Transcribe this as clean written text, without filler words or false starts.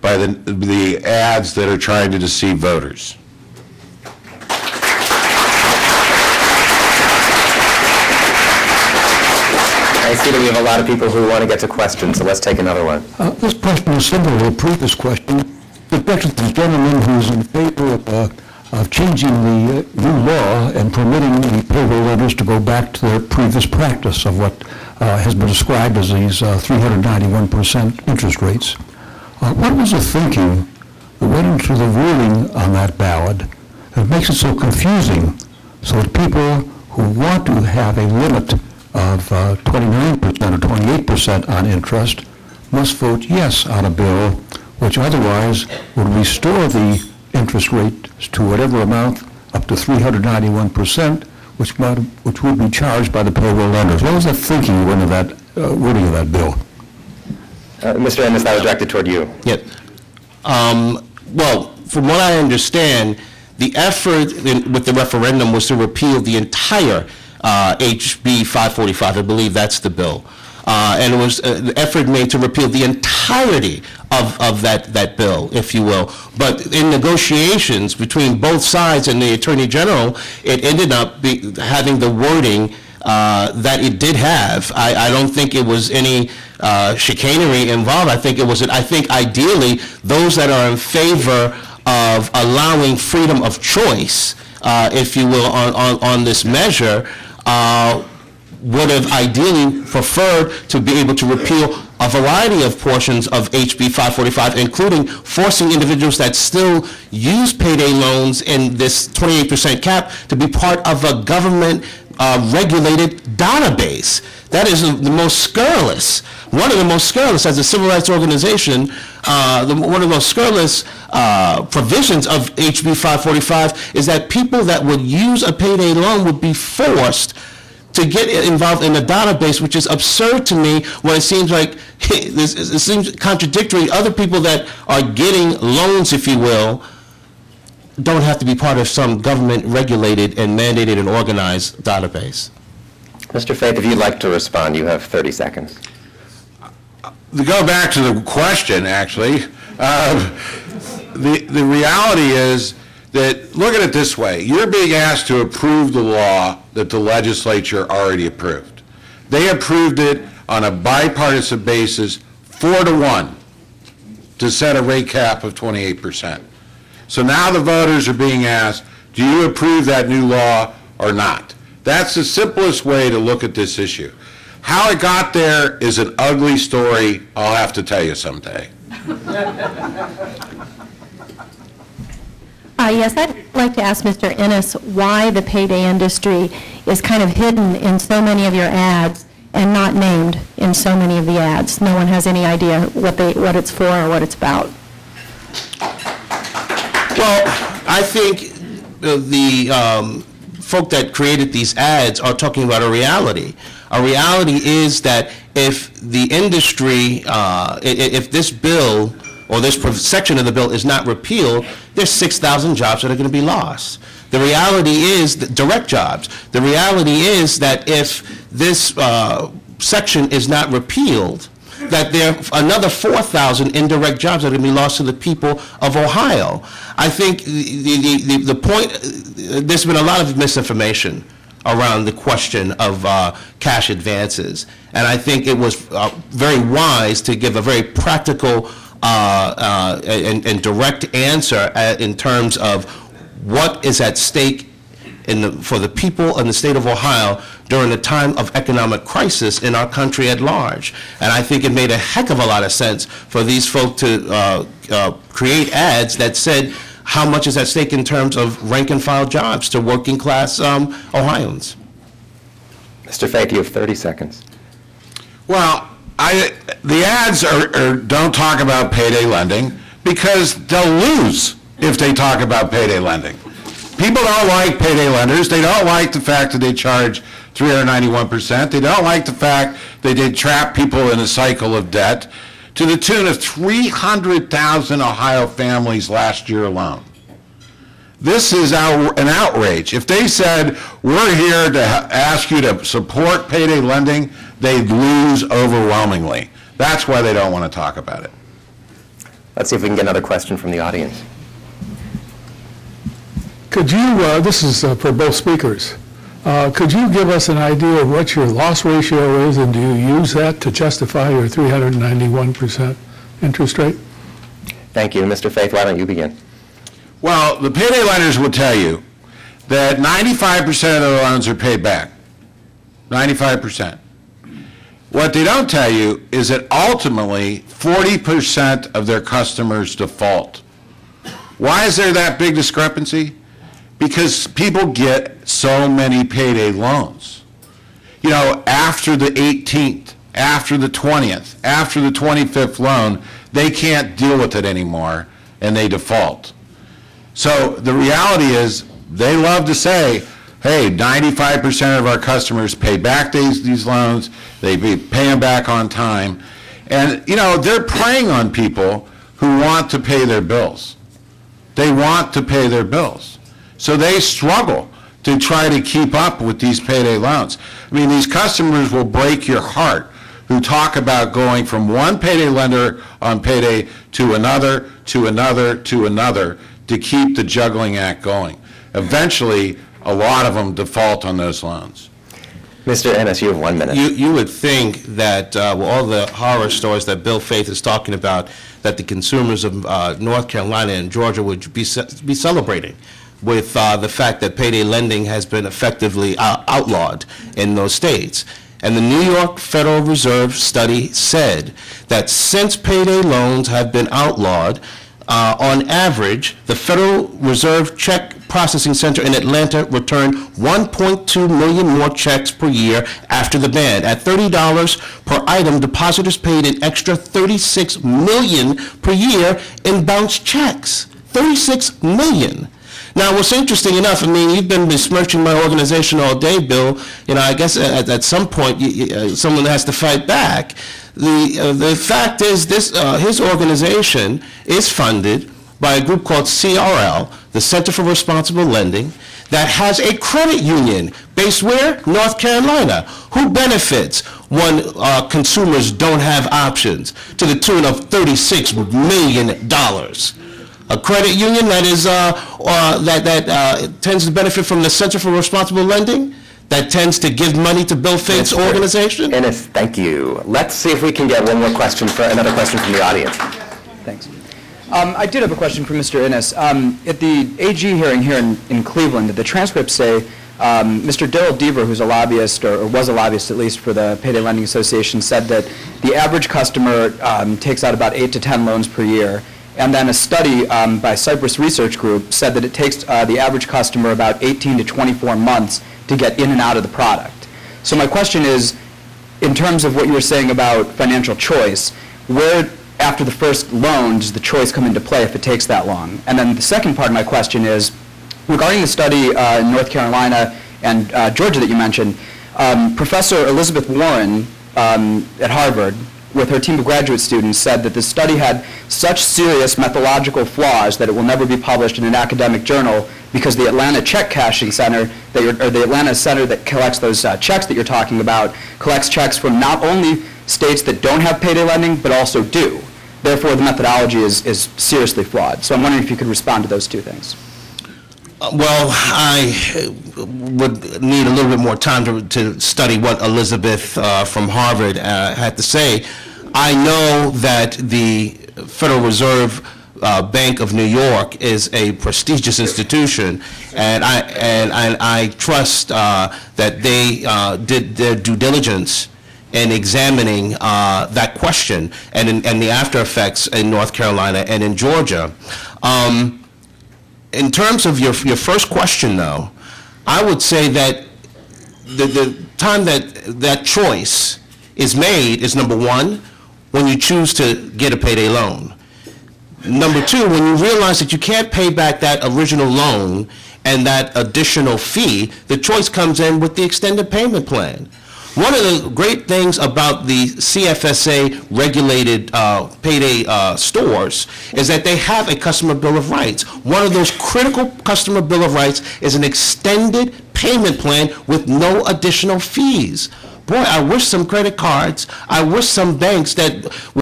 by the ads that are trying to deceive voters. I see that we have a lot of people who want to get to questions, so let's take another one. This question is similar to a previous question. The gentleman who's in favor of changing the new law and permitting the payroll lenders to go back to their previous practice of what has been described as these 391% interest rates. What was the thinking that went into the ruling on that ballot that makes it so confusing so that people who want to have a limit of 29% or 28% on interest must vote yes on a bill which otherwise would restore the interest rate to whatever amount up to 391%, which would be charged by the payroll lenders? What was the thinking when of that wording of that bill? Mr. Innis, that was directed toward you. Yeah. Well, from what I understand, the effort with the referendum was to repeal the entire HB 545. I believe that's the bill. And it was an effort made to repeal the entirety of that bill, if you will. But in negotiations between both sides and the Attorney General, it ended up having the wording that it did have. I don't think it was any chicanery involved. I think ideally those that are in favor of allowing freedom of choice, if you will, on this measure, would have ideally preferred to be able to repeal a variety of portions of HB 545, including forcing individuals that still use payday loans in this 28% cap to be part of a government regulated database. That is the most scurrilous, one of the most scurrilous as a civil rights organization, one of the most scurrilous provisions of HB 545 is that people that would use a payday loan would be forced to get involved in a database, which is absurd to me when it seems like it seems contradictory. Other people that are getting loans, if you will, don't have to be part of some government regulated and mandated and organized database. Mr. Faith, if you'd like to respond, you have 30 seconds. To go back to the question, actually, the reality is that, look at it this way, you're being asked to approve the law that the legislature already approved. They approved it on a bipartisan basis, 4-1, to set a rate cap of 28%. So now the voters are being asked, do you approve that new law or not? That's the simplest way to look at this issue. How it got there is an ugly story I'll have to tell you someday. Yes, I'd like to ask Mr. Innis why the payday industry is kind of hidden in so many of your ads and not named in so many of the ads. No one has any idea what it's for or what it's about. Well, I think the folk that created these ads are talking about a reality. A reality is that if the industry, if this bill or this section of the bill is not repealed, there's 6,000 jobs that are going to be lost. The reality is that direct jobs. The reality is that if this section is not repealed, that there are another 4,000 indirect jobs that are going to be lost to the people of Ohio. I think the point, there's been a lot of misinformation around the question of cash advances. And I think it was very wise to give a very practical and direct answer in terms of what is at stake for the people in the state of Ohio during a time of economic crisis in our country at large. And I think it made a heck of a lot of sense for these folk to create ads that said how much is at stake in terms of rank and file jobs to working class Ohioans. Mr. Faith, you have 30 seconds. Well, the ads don't talk about payday lending because they'll lose if they talk about payday lending. People don't like payday lenders. They don't like the fact that they charge 391%. They don't like the fact that they trap people in a cycle of debt to the tune of 300,000 Ohio families last year alone. This is an outrage. If they said, we're here to ask you to support payday lending, they'd lose overwhelmingly. That's why they don't want to talk about it. Let's see if we can get another question from the audience. Could you, this is for both speakers, could you give us an idea of what your loss ratio is, and do you use that to justify your 391% interest rate? Thank you. Mr. Faith, why don't you begin? Well, the payday lenders will tell you that 95% of the loans are paid back. 95%. What they don't tell you is that ultimately 40% of their customers default. Why is there that big discrepancy? Because people get so many payday loans. You know, after the 18th, after the 20th, after the 25th loan, they can't deal with it anymore and they default. So the reality is they love to say, hey, 95% of our customers pay back these loans, they pay them back on time. And, you know, they're preying on people who want to pay their bills. They want to pay their bills. So they struggle to try to keep up with these payday loans. I mean, these customers will break your heart who talk about going from one payday lender on payday to another, to another, to another to keep the juggling act going. Eventually, a lot of them default on those loans. Mr. Innis, you have 1 minute. You would think that with all the horror stories that Bill Faith is talking about, that the consumers of North Carolina and Georgia would be celebrating with the fact that payday lending has been effectively outlawed in those states. And the New York Federal Reserve study said that since payday loans have been outlawed, on average, the Federal Reserve Check Processing Center in Atlanta returned 1.2 million more checks per year after the ban. At $30 per item, depositors paid an extra $36 million per year in bounced checks. $36 million. Now, what's interesting enough, I mean, you've been besmirching my organization all day, Bill. You know, I guess at some point someone has to fight back. The fact is, his organization is funded by a group called CRL, the Center for Responsible Lending, that has a credit union based where? North Carolina. Who benefits when consumers don't have options to the tune of $36 million? A credit union that is that tends to benefit from the Center for Responsible Lending, that tends to give money to Bill Faith's organization. Innis, thank you. Let's see if we can get another question from the audience. Thanks. I did have a question for Mr. Innis. At the AG hearing here in Cleveland, did the transcripts say Mr. Daryl Deaver, who's a lobbyist, or was a lobbyist at least for the Payday Lending Association, said that the average customer takes out about 8 to 10 loans per year. And then a study by Cypress Research Group said that it takes the average customer about 18 to 24 months to get in and out of the product. So my question is, in terms of what you were saying about financial choice, where after the first loan does the choice come into play if it takes that long? And then the second part of my question is, regarding the study in North Carolina and Georgia that you mentioned, Professor Elizabeth Warren at Harvard, with her team of graduate students, said that the study had such serious methodological flaws that it will never be published in an academic journal because the Atlanta check cashing center, or the Atlanta center that collects those checks that you're talking about, collects checks from not only states that don't have payday lending, but also do. Therefore, the methodology is seriously flawed. So I'm wondering if you could respond to those two things. Well, I would need a little bit more time to study what Elizabeth from Harvard had to say. I know that the Federal Reserve Bank of New York is a prestigious institution, and I trust that they did their due diligence in examining that question and the after effects in North Carolina and in Georgia. In terms of your first question, though, I would say that the time that choice is made is, number one, when you choose to get a payday loan. Number two, when you realize that you can't pay back that original loan and that additional fee, the choice comes in with the extended payment plan. One of the great things about the CFSA regulated payday stores is that they have a customer bill of rights. One of those critical customer bill of rights is an extended payment plan with no additional fees. Boy, I wish some credit cards, I wish some banks that